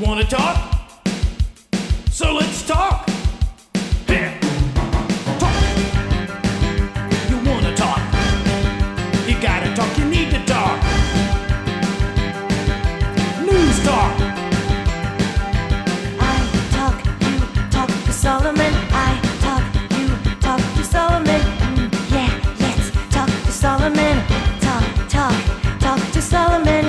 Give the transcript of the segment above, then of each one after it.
Wanna talk? So let's talk. Yeah. Talk. You wanna talk? You gotta talk, you need to talk. News talk. I talk, you talk to Solomon. I talk, you talk to Solomon. Yeah, let's talk to Solomon. Talk to Solomon.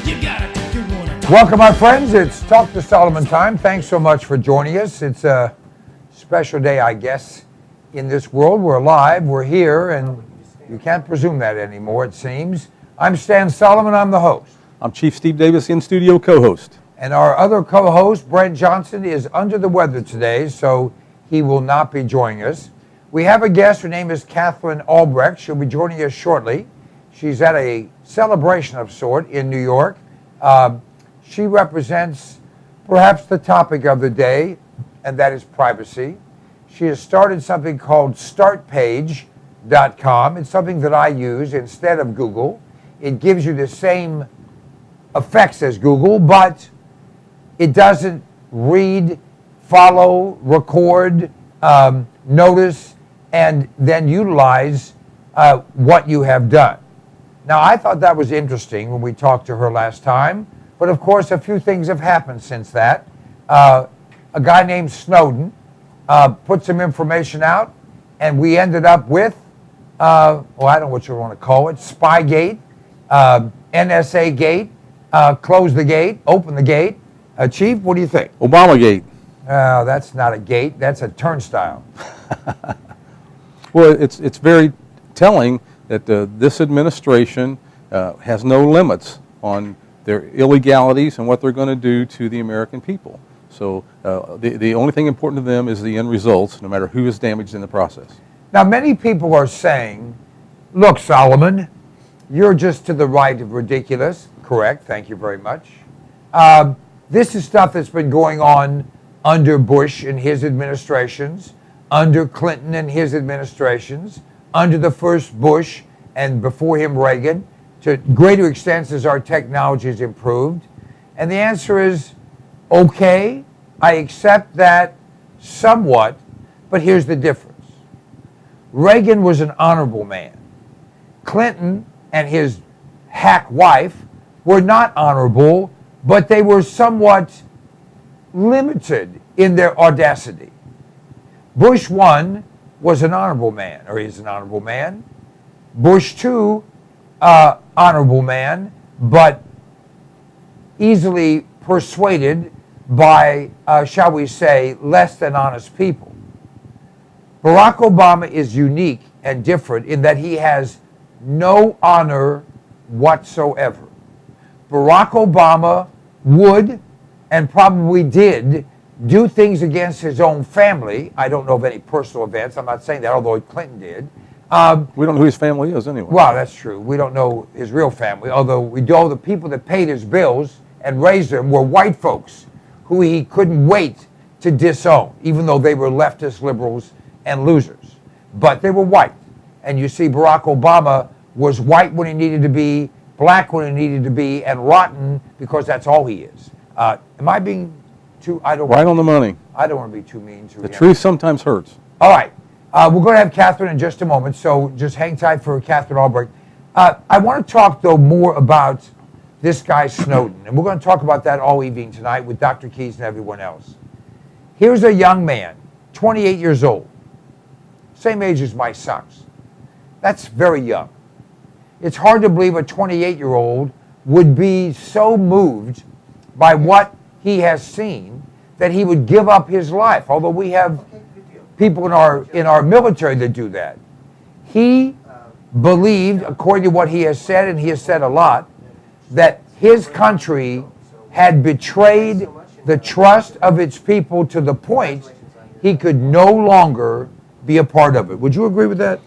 You gotta talk, you wanna talk. Welcome, my friends. It's Talk to Solomon time. Thanks so much for joining us. It's a special day, I guess, in this world. We're alive, we're here, and you can't presume that anymore, it seems. I'm Stan Solomon, I'm the host. I'm Chief Steve Davis, in-studio co-host. And our other co-host, Brent Johnson, is under the weather today, so he will not be joining us. We have a guest. Her name is Katherine Albrecht. She'll be joining us shortly. She's at a celebration of sort in New York. She represents perhaps the topic of the day, and that is privacy. She has started something called startpage.com. It's something that I use instead of Google. It gives you the same effects as Google, but it doesn't read, follow, record, notice, and then utilize what you have done. Now, I thought that was interesting when we talked to her last time, but of course, a few things have happened since that. A guy named Snowden put some information out, and we ended up with, I don't know what you want to call it, Spygate, NSA Gate, close the gate, open the gate. Chief, what do you think? Obamagate. That's not a gate, that's a turnstile. Well, it's very telling that this administration has no limits on their illegalities and what they're going to do to the American people. So the only thing important to them is the end results, no matter who is damaged in the process. Now, many people are saying, look, Solomon, you're just to the right of ridiculous. Correct, thank you very much. This is stuff that's been going on under Bush and his administrations, under Clinton and his administrations, under the first Bush and before him Reagan, to greater extents as our technology has improved. And the answer is, okay, I accept that somewhat, but here's the difference. Reagan was an honorable man. Clinton and his hack wife were not honorable, but they were somewhat limited in their audacity. Bush 1 was an honorable man, or is an honorable man. Bush 2, honorable man, but easily persuaded by, shall we say, less than honest people. Barack Obama is unique and different in that he has no honor whatsoever. Barack Obama would, and probably did, do things against his own family. I don't know of any personal events. I'm not saying that, although Clinton did. We don't know who his family is anyway. Well, that's true. We don't know his real family, although we know the people that paid his bills and raised him were white folks who he couldn't wait to disown, even though they were leftist liberals and losers. But they were white. And you see, Barack Obama was white when he needed to be, black when he needed to be, and rotten because that's all he is. Am I being too, I don't Right on the money. I don't want to be too mean to him. The truth sometimes hurts. All right. We're going to have Katherine in just a moment, so just hang tight for Katherine Albrecht. I want to talk, though, more about this guy Snowden, and we're going to talk about that all evening tonight with Dr. Keys and everyone else. Here's a young man, 28 years old, same age as my sons. That's very young. It's hard to believe a 28-year-old would be so moved by what he has seen that he would give up his life, although we have people in our military that do that. He believed, according to what he has said, and he has said a lot, that his country had betrayed the trust of its people to the point he could no longer be a part of it. Would you agree with that?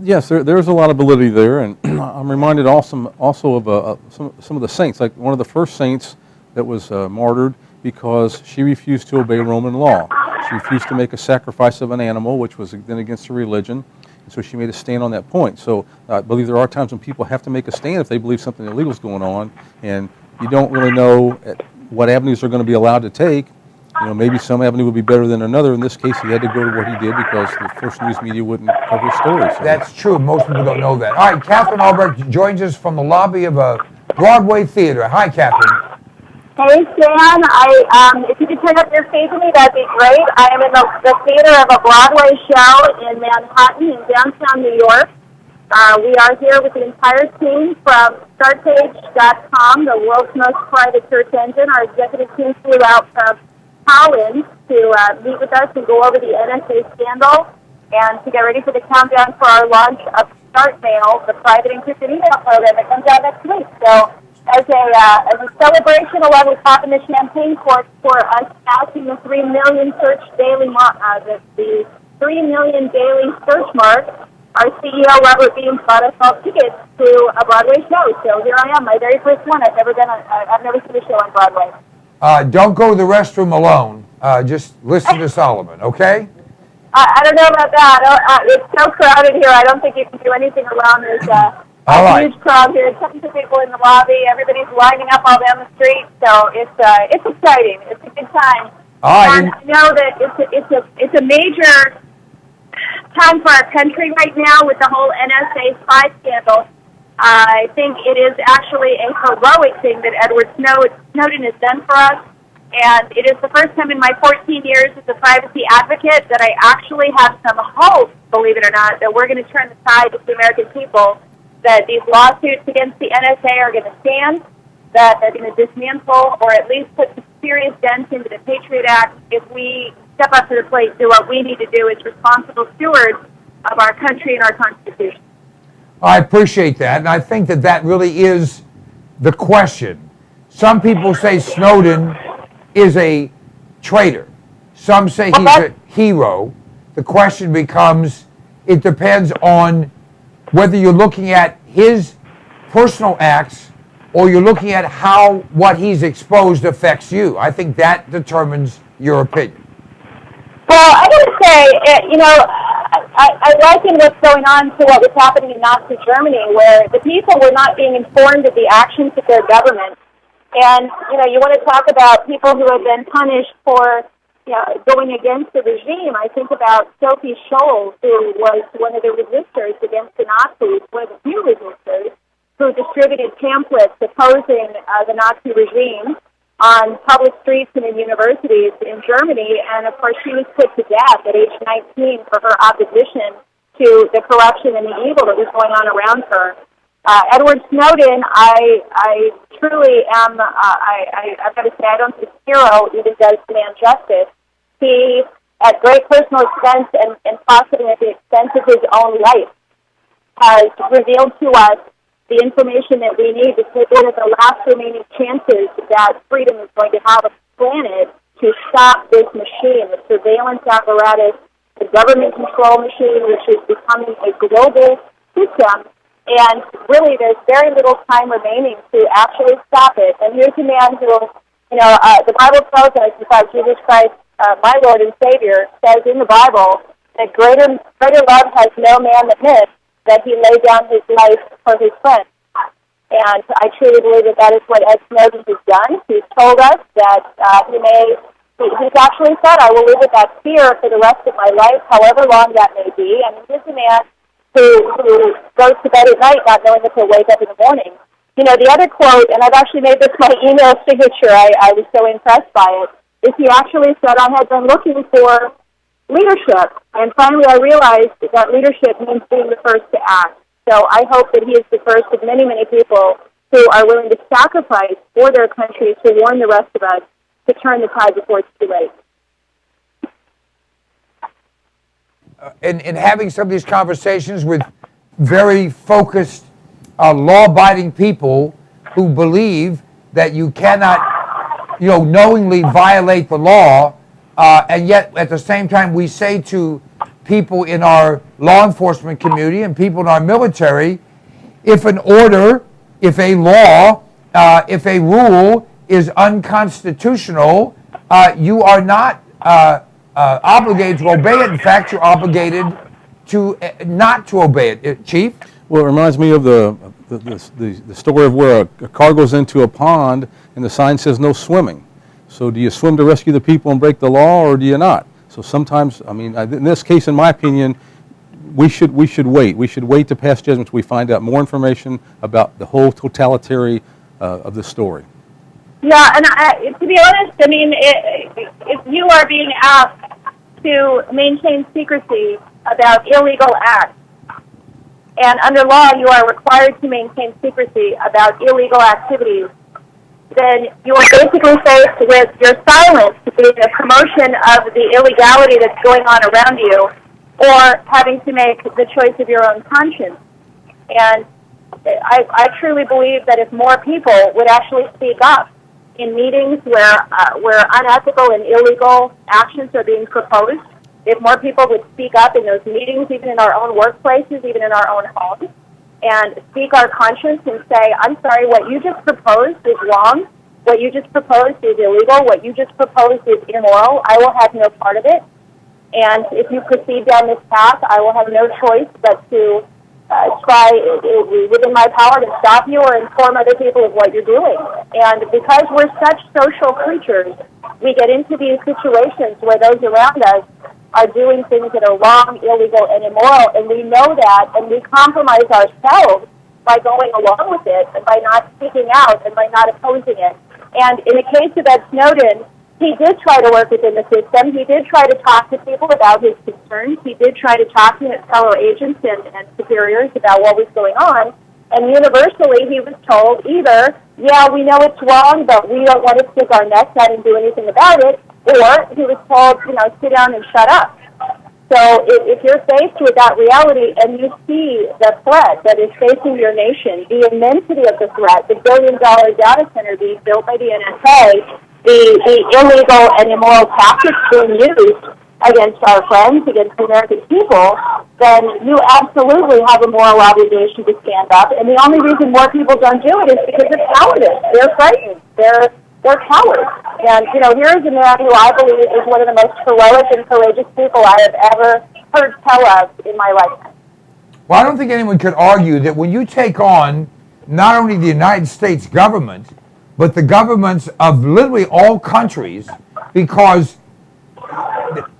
Yes, there's a lot of validity there, and I'm reminded also of some of the saints, like one of the first saints that was martyred because she refused to obey Roman law. She refused to make a sacrifice of an animal, which was then against her religion, and so she made a stand on that point. So I believe there are times when people have to make a stand if they believe something illegal is going on, and you don't really know what avenues are going to be allowed to take. You know, maybe some avenue would be better than another. In this case, he had to go to what he did because the first news media wouldn't cover his story. So. That's true. Most people don't know that. All right, Katherine Albrecht joins us from the lobby of a Broadway theater. Hi, Katherine. Hey, Stan. If you could turn up your feed to me, that'd be great. I am in the theater of a Broadway show in Manhattan, in downtown New York. We are here with the entire team from Startpage.com, the world's most private search engine. Our executive team flew out from Holland to meet with us and go over the NSA scandal and to get ready for the countdown for our launch of StartMail, the private encrypted email program that comes out next week. So as a celebration, along with popping the champagne cork for us passing the 3 million search daily the 3 million daily search mark, our CEO, Robert Beams, bought us all tickets to a Broadway show. So here I am, my very first one. I've never seen a show on Broadway. Don't go to the restroom alone. Just listen to Solomon, okay? I don't know about that. It's so crowded here. I don't think you can do anything alone. There's a huge crowd here. Tons of people in the lobby. Everybody's lining up all down the street. So it's exciting. It's a good time. And I know that it's a major time for our country right now with the whole NSA spy scandal. I think it is actually a heroic thing that Edward Snowden has done for us, and it is the first time in my 14 years as a privacy advocate that I actually have some hope, believe it or not, that we're going to turn the tide of the American people, that these lawsuits against the NSA are going to stand, that they're going to dismantle or at least put some serious dents into the Patriot Act if we step up to the plate and do what we need to do as responsible stewards of our country and our Constitution. I appreciate that, and I think that really is the question. Some people say Snowden is a traitor. Some say he's a hero. The question becomes, it depends on whether you're looking at his personal acts or you're looking at how what he's exposed affects you. I think that determines your opinion. Well, I would say, I liken what's going on to what was happening in Nazi Germany, where the people were not being informed of the actions of their government. And, you want to talk about people who have been punished for going against the regime. I think about Sophie Scholl, who was one of the resistors against the Nazis, one of the few resistors, who distributed pamphlets opposing the Nazi regime on public streets and in universities in Germany, and of course she was put to death at age 19 for her opposition to the corruption and the evil that was going on around her. Edward Snowden, I truly am, I've got to say, I don't think hero even does the man justice. He, at great personal expense and possibly at the expense of his own life, has revealed to us the information that we need to take one of the last remaining chances that freedom is going to have a planet to stop this machine, the surveillance apparatus, the government control machine, which is becoming a global system. And really, there's very little time remaining to actually stop it. And here's a man who, the Bible tells us, in fact, Jesus Christ, my Lord and Savior, says in the Bible that greater love has no man than this, that he laid down his life for his friends. And I truly believe that is what Ed Snowden has done. He's told us that he's actually said, I will live with that fear for the rest of my life, however long that may be. I mean, here's a man who goes to bed at night not knowing if he'll wake up in the morning. The other quote, and I've actually made this my email signature, I was so impressed by it, is he actually said, I had been looking for leadership, and finally I realized that leadership means being the first to act. So I hope that he is the first of many, many people who are willing to sacrifice for their country to warn the rest of us to turn the tide before it's too late. In having some of these conversations with very focused, law-abiding people who believe that you cannot, knowingly violate the law, and yet at the same time we say to people in our law enforcement community and people in our military, if an order, if a law, if a rule is unconstitutional, you are not obligated to obey it. In fact, you're obligated to not to obey it. Chief? Well, it reminds me of the the story of where a car goes into a pond and the sign says no swimming. So do you swim to rescue the people and break the law, or do you not? So sometimes, I mean, in this case, in my opinion, we should wait. We should wait to pass judgment till we find out more information about the whole totality of the story. Yeah, and to be honest, I mean, if you are being asked to maintain secrecy about illegal acts, and under law you are required to maintain secrecy about illegal activities, then you are basically faced with your silence being a promotion of the illegality that's going on around you, or having to make the choice of your own conscience. And I truly believe that if more people would actually speak up in meetings where unethical and illegal actions are being proposed, if more people would speak up in those meetings, even in our own workplaces, even in our own homes, and speak our conscience and say, I'm sorry, what you just proposed is wrong, what you just proposed is illegal, what you just proposed is immoral, I will have no part of it, and if you proceed down this path, I will have no choice but to try within my power to stop you or inform other people of what you're doing. And because we're such social creatures, we get into these situations where those around us are doing things that are wrong, illegal, and immoral, and we know that, and we compromise ourselves by going along with it, and by not speaking out, and by not opposing it. And in the case of Ed Snowden, he did try to work within the system. He did try to talk to people about his concerns. He did try to talk to his fellow agents and superiors about what was going on. And universally, he was told either, yeah, we know it's wrong, but we don't want to stick our necks out and do anything about it, or he was told, sit down and shut up. So if you're faced with that reality and you see the threat that is facing your nation, the immensity of the threat, the billion-dollar data center being built by the NSA, the illegal and immoral tactics being used against our friends, against the American people, then you absolutely have a moral obligation to stand up. And the only reason more people don't do it is because of cowardice. They're frightened. They're cowards. And, here is a man who I believe is one of the most heroic and courageous people I have ever heard tell of in my lifetime. Well, I don't think anyone could argue that when you take on not only the United States government, but the governments of literally all countries, because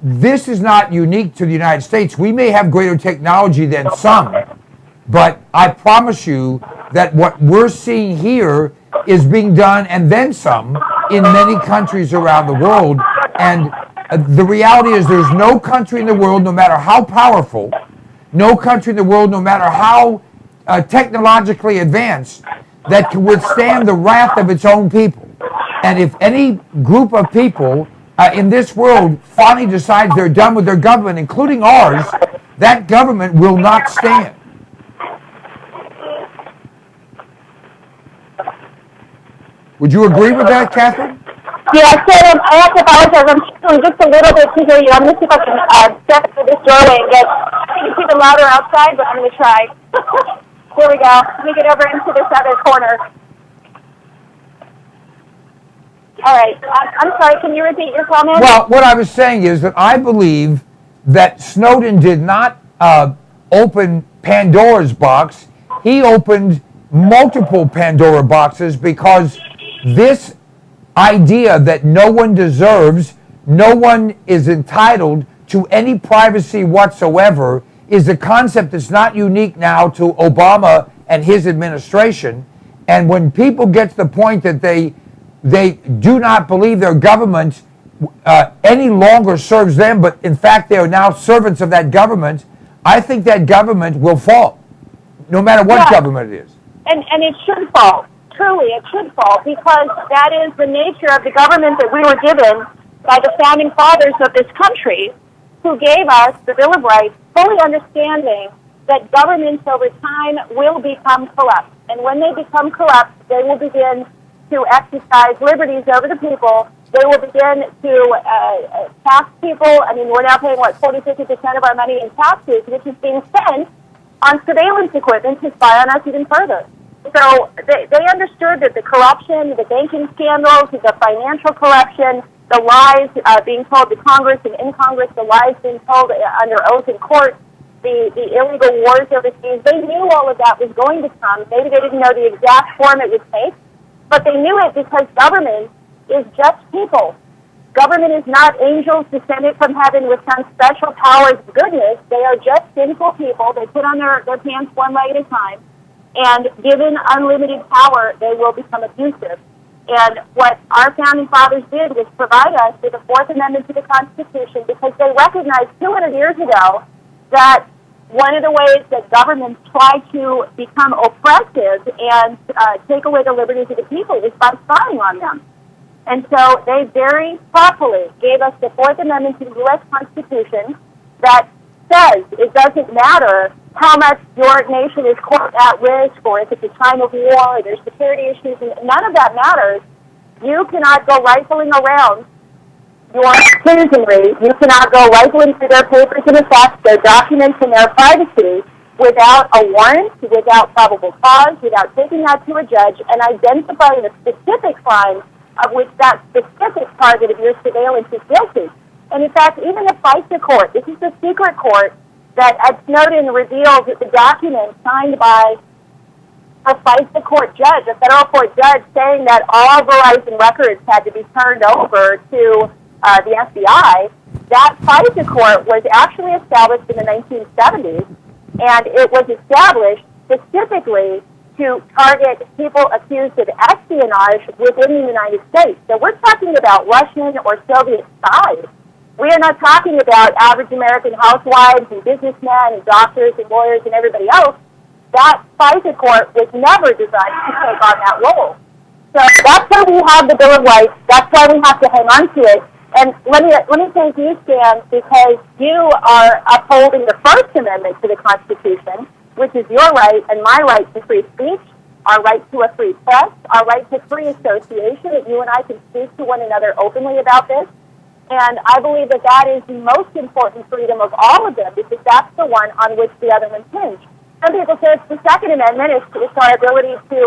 this is not unique to the United States. We may have greater technology than some, but I promise you that what we're seeing here is being done, and then some, in many countries around the world. And the reality is there's no country in the world, no matter how powerful, no country in the world, no matter how technologically advanced, that can withstand the wrath of its own people. And if any group of people in this world finally decides they're done with their government, including ours, that government will not stand. Would you agree with that, Catherine? Yeah, so I have to apologize. I'm struggling just a little bit to hear you. I'm going to see if I can step through this doorway and get even louder outside, but I'm going to try. Here we go. Let me get over into this other corner. All right. I'm sorry. Can you repeat your comment? Well, what I was saying is that I believe that Snowden did not open Pandora's box. He opened multiple Pandora boxes, because this idea that no one deserves, no one is entitled to any privacy whatsoever is a concept that's not unique now to Obama and his administration. And when people get to the point that they do not believe their government any longer serves them, but in fact they are now servants of that government, I think that government will fall, no matter what government it is. And it should fall. Truly, it should fall, because that is the nature of the government that we were given by the founding fathers of this country, who gave us the Bill of Rights, fully understanding that governments over time will become corrupt. And when they become corrupt, they will begin to exercise liberties over the people. They will begin to tax people. I mean, we're now paying, 40-50% of our money in taxes, which is being spent on surveillance equipment to spy on us even further. So they understood that the corruption, the banking scandals, the financial corruption, the lies being told to Congress and in Congress, the lies being told under oath in court, the illegal wars overseas. They knew all of that was going to come. Maybe they didn't know the exact form it would take, but they knew it because government is just people. Government is not angels descended from heaven with some special powers of goodness. They are just sinful people. They put on their pants one leg at a time, and given unlimited power, they will become abusive. And what our founding fathers did was provide us with a Fourth Amendment to the Constitution because they recognized 200 years ago that one of the ways that governments try to become oppressive and take away the liberties of the people is by spying on them. And so they very thoughtfully gave us the Fourth Amendment to the U.S. Constitution that says it doesn't matter how much your nation is at risk or if it's a time of war or there's security issues. None of that matters. You cannot go rifling around your citizenry. You cannot go rifling through their papers and effects, their documents, and their privacy without a warrant, without probable cause, without taking that to a judge and identifying a specific crime of which that specific target of your surveillance is guilty. And in fact, even the FISA court, this is the secret court that Ed Snowden revealed the document signed by a FISA court judge, a federal court judge, saying that all Verizon records had to be turned over to the FBI. That FISA court was actually established in the 1970s, and it was established specifically to target people accused of espionage within the United States. So we're talking about Russian or Soviet spies. We are not talking about average American housewives and businessmen and doctors and lawyers and everybody else. That FISA court was never designed to take on that role. So that's why we have the Bill of Rights. That's why we have to hang on to it. And let me thank you, Stan, because you are upholding the First Amendment to the Constitution, which is your right and my right to free speech, our right to a free press, our right to free association, that you and I can speak to one another openly about this. And I believe that that is the most important freedom of all of them because that's the one on which the other ones hinge. Some people say it's the Second Amendment. It's our ability to,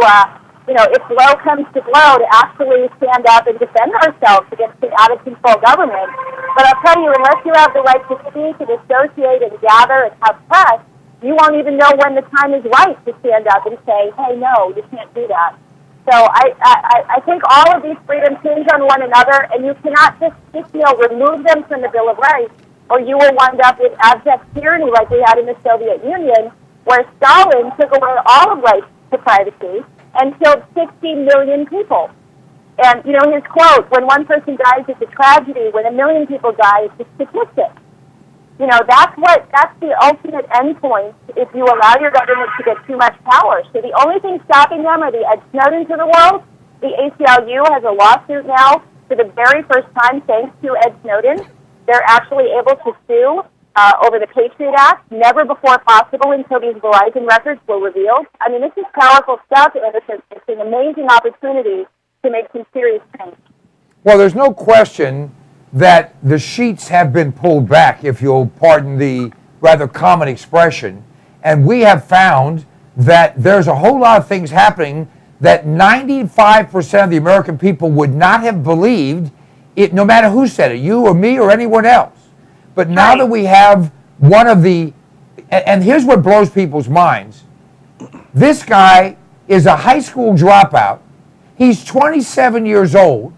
if blow comes to blow, to actually stand up and defend ourselves against an out-of-control government. But I'll tell you, unless you have the right to speak and associate and gather and have press, you won't even know when the time is right to stand up and say, hey, no, you can't do that. So I think all of these freedoms hinge on one another, and you cannot just remove them from the Bill of Rights, or you will wind up with abject tyranny like we had in the Soviet Union, where Stalin took away all of rights to privacy and killed 60 million people. And, his quote, when one person dies, it's a tragedy. When 1 million people die, it's a statistic. That's the ultimate endpoint if you allow your government to get too much power. So the only thing stopping them are the Ed Snowdens of the world. The ACLU has a lawsuit now for the very first time, thanks to Ed Snowden. They're actually able to sue over the Patriot Act, never before possible until these Verizon records were revealed. I mean, this is powerful stuff, and it's an amazing opportunity to make some serious change. Well, there's no question that the sheets have been pulled back, if you'll pardon the rather common expression, and we have found that there's a whole lot of things happening that 95% of the American people would not have believed it, no matter who said it, you or me or anyone else. But now that we have one of the, and here's what blows people's minds. This guy is a high school dropout. He's 27 years old.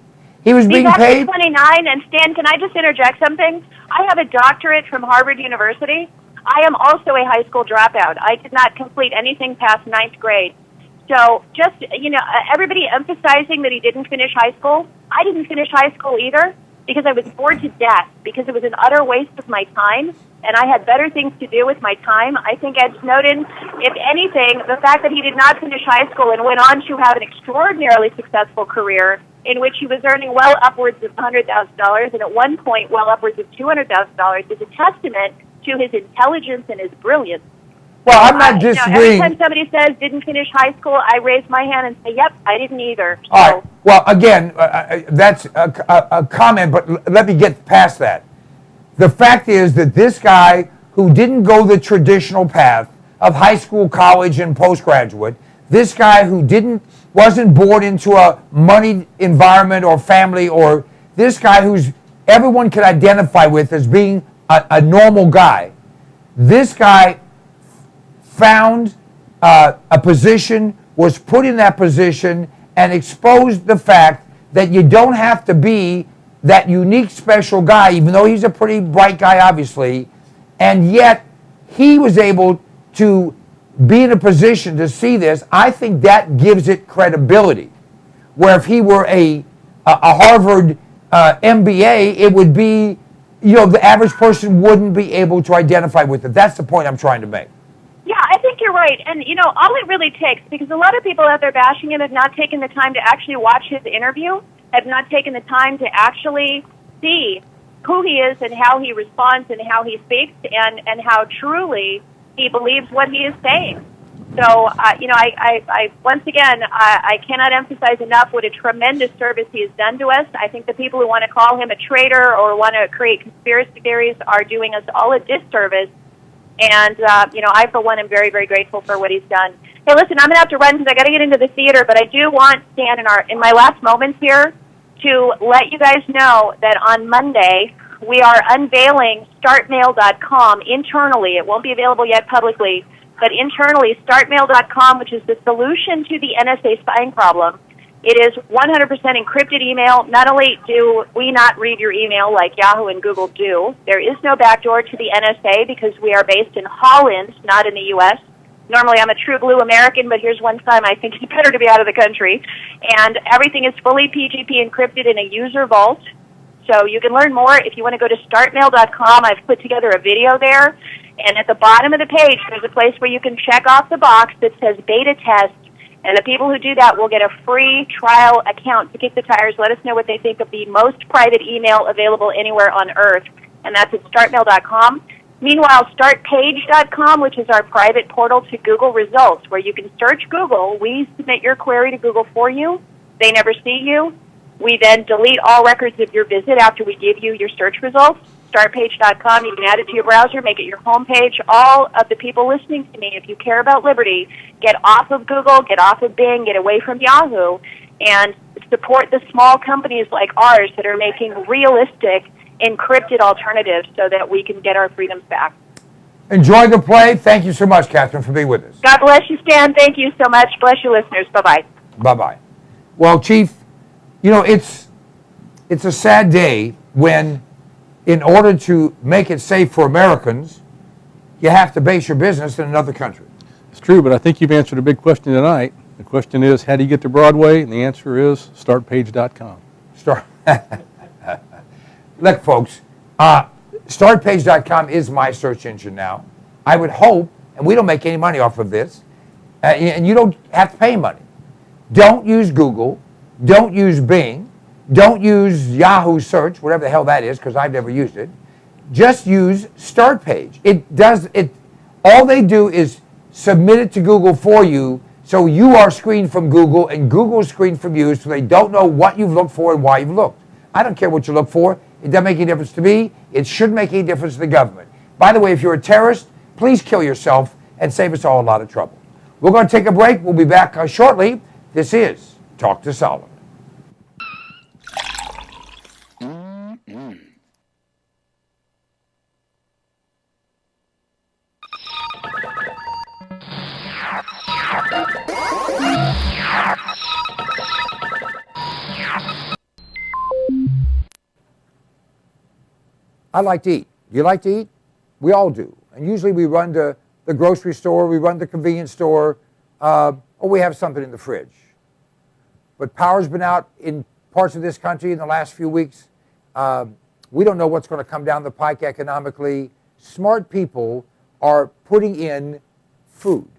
He was being paid. He's 29, and Stan, can I just interject something? I have a doctorate from Harvard University. I am also a high school dropout. I did not complete anything past 9th grade. So just, everybody emphasizing that he didn't finish high school. I didn't finish high school either because I was bored to death, because it was an utter waste of my time, and I had better things to do with my time. I think Ed Snowden, if anything, the fact that he did not finish high school and went on to have an extraordinarily successful career in which he was earning well upwards of $100,000 and at one point well upwards of $200,000 is a testament to his intelligence and his brilliance. Well, I'm not disagreeing. Every time somebody says didn't finish high school, I raise my hand and say, yep, I didn't either. So. All right. Well, again, that's a comment, but let me get past that. The fact is that this guy who didn't go the traditional path of high school, college, and postgraduate, this guy who wasn't born into a moneyed environment or family, or this guy who's everyone can identify with as being a normal guy, This guy found a position, was put in that position, and exposed the fact that you don't have to be that unique special guy, even though he's a pretty bright guy, obviously, and yet he was able to be in a position to see this. I think that gives it credibility. Where if he were a Harvard MBA, it would be, the average person wouldn't be able to identify with it. That's the point I'm trying to make. Yeah, I think you're right. And, all it really takes, because a lot of people out there bashing him have not taken the time to actually watch his interview, have not taken the time to actually see who he is and how he responds and how he speaks and how truly he believes what he is saying. So, I once again, I cannot emphasize enough what a tremendous service he has done to us. I think the people who want to call him a traitor or want to create conspiracy theories are doing us all a disservice. And, I, for one, am very, very grateful for what he's done. Hey, listen, I'm going to have to run because I got to get into the theater, but I do want, Stan, in my last moments here, to let you guys know that on Monday, we are unveiling startmail.com internally. It won't be available yet publicly, but internally, startmail.com, which is the solution to the NSA spying problem. It is 100% encrypted email. Not only do we not read your email like Yahoo and Google do, there is no backdoor to the NSA because we are based in Holland, not in the U.S. Normally I'm a true blue American, but here's one time I think it's better to be out of the country. And everything is fully PGP encrypted in a user vault. So you can learn more if you want to go to startmail.com. I've put together a video there. And at the bottom of the page, there's a place where you can check off the box that says beta test. And the people who do that will get a free trial account to kick the tires. Let us know what they think of the most private email available anywhere on Earth. And that's at startmail.com. Meanwhile, startpage.com, which is our private portal to Google results, where you can search Google. We submit your query to Google for you. They never see you. We then delete all records of your visit after we give you your search results. Startpage.com, you can add it to your browser, make it your home page. All of the people listening to me, if you care about liberty, get off of Google, get off of Bing, get away from Yahoo, and support the small companies like ours that are making realistic, encrypted alternatives so that we can get our freedoms back. Enjoy the play. Thank you so much, Katherine, for being with us. God bless you, Stan. Thank you so much. Bless you, listeners. Bye-bye. Bye-bye. Well, Chief, it's a sad day when, in order to make it safe for Americans, you have to base your business in another country. It's true, but I think you've answered a big question tonight. The question is, how do you get to Broadway? And the answer is startpage.com. Look, folks, startpage.com is my search engine now. I would hope, and we don't make any money off of this, and you don't have to pay money. Don't use Google. Don't use Bing. Don't use Yahoo search, whatever the hell that is, because I've never used it. Just use StartPage. All they do is submit it to Google for you, so you are screened from Google and Google is screened from you, so they don't know what you've looked for and why you've looked. I don't care what you look for. It doesn't make any difference to me. It shouldn't make any difference to the government. By the way, if you're a terrorist, please kill yourself and save us all a lot of trouble. We're going to take a break. We'll be back shortly. This is Talk to Solomon. I like to eat. Do you like to eat? We all do. And usually we run to the grocery store, we run to the convenience store, or we have something in the fridge. But power's been out in parts of this country in the last few weeks. We don't know what's going to come down the pike economically. Smart people are putting in food.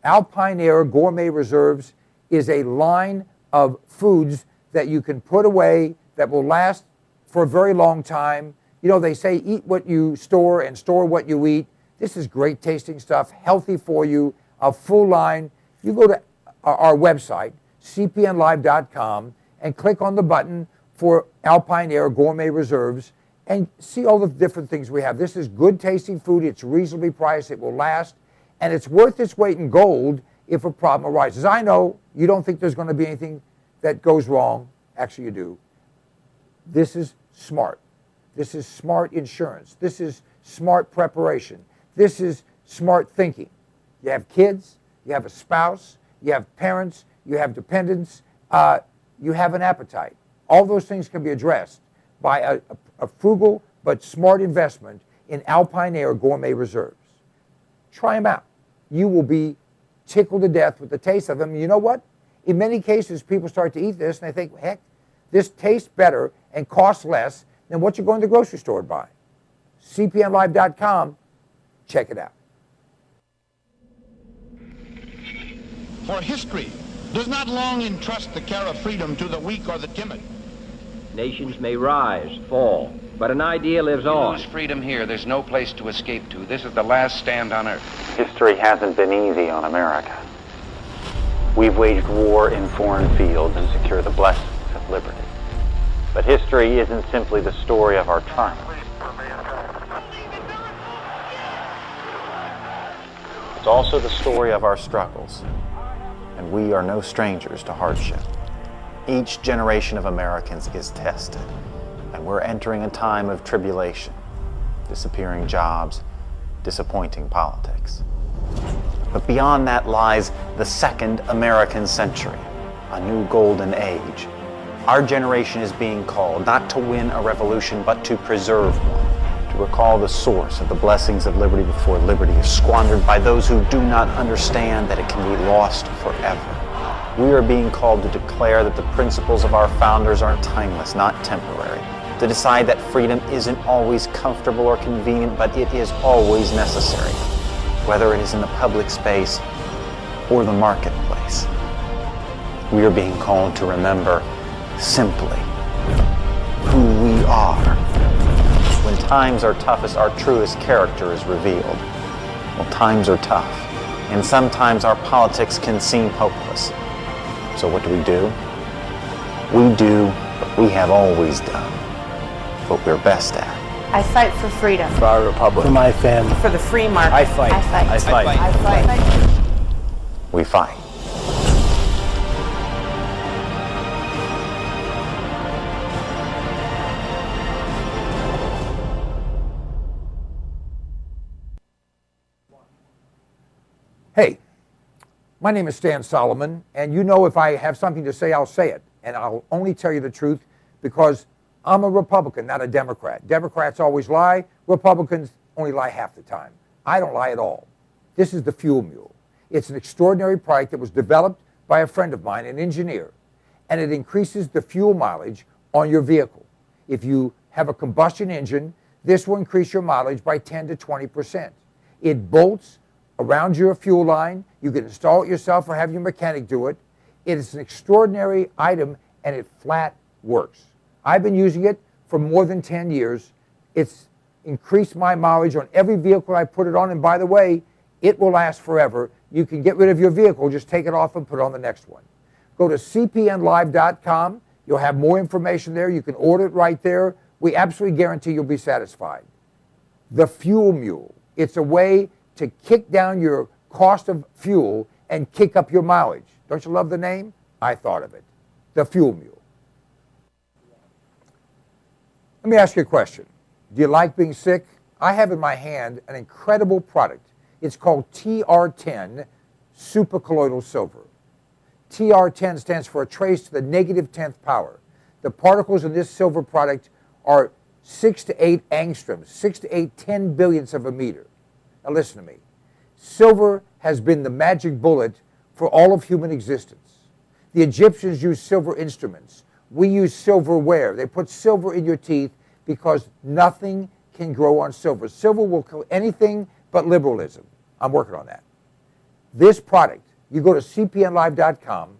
Alpine Air Gourmet Reserves is a line of foods that you can put away that will last for a very long time. They say eat what you store and store what you eat. This is great tasting stuff, healthy for you, a full line. You go to our website, cpnlive.com, and click on the button for Alpine Air Gourmet Reserves and see all the different things we have. This is good tasting food. It's reasonably priced. It will last. And it's worth its weight in gold if a problem arises. I know you don't think there's going to be anything that goes wrong. Actually, you do. This is smart. This is smart insurance. This is smart preparation. This is smart thinking. You have kids, you have a spouse, you have parents, you have dependents, you have an appetite. All those things can be addressed by a frugal but smart investment in Alpine Air Gourmet Reserves. Try them out. You will be tickled to death with the taste of them. You know what? In many cases, people start to eat this and they think, heck, this tastes better and costs less than what you're going to the grocery store to buy. cpnlive.com. Check it out. For history does not long entrust the care of freedom to the weak or the timid. Nations may rise, fall, but an idea lives on. Lose freedom here, there's no place to escape to. This is the last stand on earth. History hasn't been easy on America. We've waged war in foreign fields and secured the blessings of liberty. But history isn't simply the story of our triumphs. It's also the story of our struggles. And we are no strangers to hardship. Each generation of Americans is tested, and we're entering a time of tribulation, disappearing jobs, disappointing politics. But beyond that lies the second American century, a new golden age. Our generation is being called not to win a revolution, but to preserve one, to recall the source of the blessings of liberty before liberty is squandered by those who do not understand that it can be lost forever. We are being called to declare that the principles of our founders are timeless, not temporary. To decide that freedom isn't always comfortable or convenient, but it is always necessary, whether it is in the public space or the marketplace. We are being called to remember simply who we are. When times are toughest, our truest character is revealed. Well, times are tough, and sometimes our politics can seem hopeless. So what do? We do what we have always done, what we're best at. I fight for freedom. For our republic. For my family. For the free market. I fight. I fight. I fight. I fight. I fight. We fight. Hey, my name is Stan Solomon, and you know if I have something to say, I'll say it. And I'll only tell you the truth because I'm a Republican, not a Democrat. Democrats always lie. Republicans only lie half the time. I don't lie at all. This is the Fuel Mule. It's an extraordinary product that was developed by a friend of mine, an engineer, and it increases the fuel mileage on your vehicle. If you have a combustion engine, this will increase your mileage by 10 to 20%. It bolts around your fuel line. You can install it yourself or have your mechanic do it. It is an extraordinary item and it flat works. I've been using it for more than 10 years. It's increased my mileage on every vehicle I put it on, and by the way, it will last forever. You can get rid of your vehicle, just take it off and put on the next one. Go to cpnlive.com. You'll have more information there. You can order it right there. We absolutely guarantee you'll be satisfied. The Fuel Mule. It's a way to kick down your cost of fuel and kick up your mileage. Don't you love the name? I thought of it. The Fuel Mule. Let me ask you a question. Do you like being sick? I have in my hand an incredible product. It's called TR10 supercolloidal silver. TR10 stands for a trace to the negative 10th power. The particles in this silver product are 6 to 8 angstroms, 6 to 8 10 billionths of a meter. Now listen to me. Silver has been the magic bullet for all of human existence. The Egyptians used silver instruments. We use silverware. They put silver in your teeth because nothing can grow on silver. Silver will kill anything but liberalism. I'm working on that. This product, you go to cpnlive.com,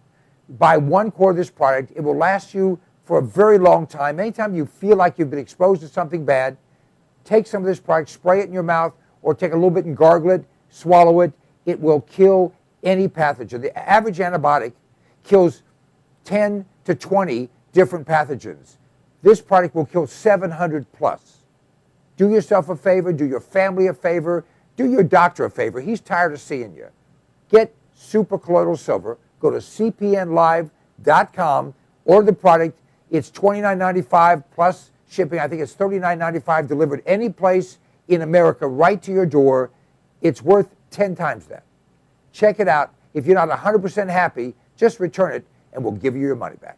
buy 1 quart of this product. It will last you for a very long time. Anytime you feel like you've been exposed to something bad, take some of this product, spray it in your mouth, or take a little bit and gargle it, swallow it. It will kill any pathogen. The average antibiotic kills 10 to 20 different pathogens. This product will kill 700 plus. Do yourself a favor, do your family a favor, do your doctor a favor. He's tired of seeing you. Get supercolloidal silver. Go to cpnlive.com, order the product. It's $29.95 plus shipping. I think it's $39.95 delivered any place in America right to your door. It's worth 10 times that. Check it out. If you're not 100% happy, just return it and we'll give you your money back.